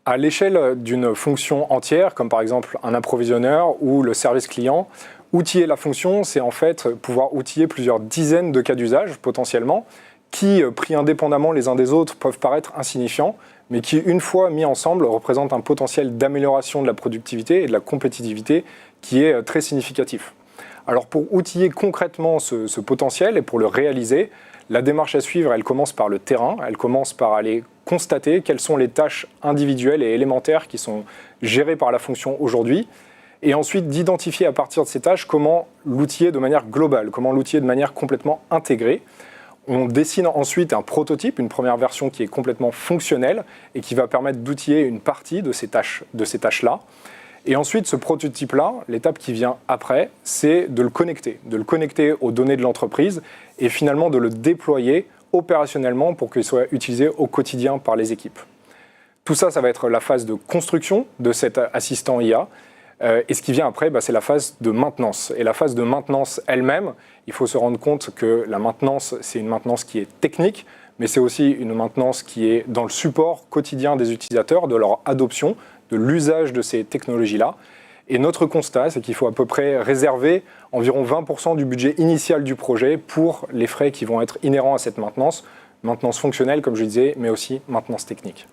À l'échelle d'une fonction entière, comme par exemple un approvisionneur ou le service client, outiller la fonction, c'est en fait pouvoir outiller plusieurs dizaines de cas d'usage potentiellement, qui, pris indépendamment les uns des autres, peuvent paraître insignifiants, mais qui, une fois mis ensemble, représentent un potentiel d'amélioration de la productivité et de la compétitivité qui est très significatif. Alors pour outiller concrètement ce potentiel et pour le réaliser, la démarche à suivre, elle commence par le terrain, elle commence par aller constater quelles sont les tâches individuelles et élémentaires qui sont gérées par la fonction aujourd'hui, et ensuite d'identifier à partir de ces tâches comment l'outiller de manière globale, comment l'outiller de manière complètement intégrée. On dessine ensuite un prototype, une première version qui est complètement fonctionnelle et qui va permettre d'outiller une partie de ces tâches-là. Et ensuite, ce prototype-là, l'étape qui vient après, c'est de le connecter aux données de l'entreprise et finalement de le déployer opérationnellement pour qu'il soit utilisé au quotidien par les équipes. Tout ça, ça va être la phase de construction de cet assistant IA. Et ce qui vient après, c'est la phase de maintenance. Et la phase de maintenance elle-même, il faut se rendre compte que la maintenance, c'est une maintenance qui est technique, mais c'est aussi une maintenance qui est dans le support quotidien des utilisateurs, de leur adoption, de l'usage de ces technologies-là. Et notre constat, c'est qu'il faut à peu près réserver environ 20% du budget initial du projet pour les frais qui vont être inhérents à cette maintenance fonctionnelle, comme je disais, mais aussi maintenance technique.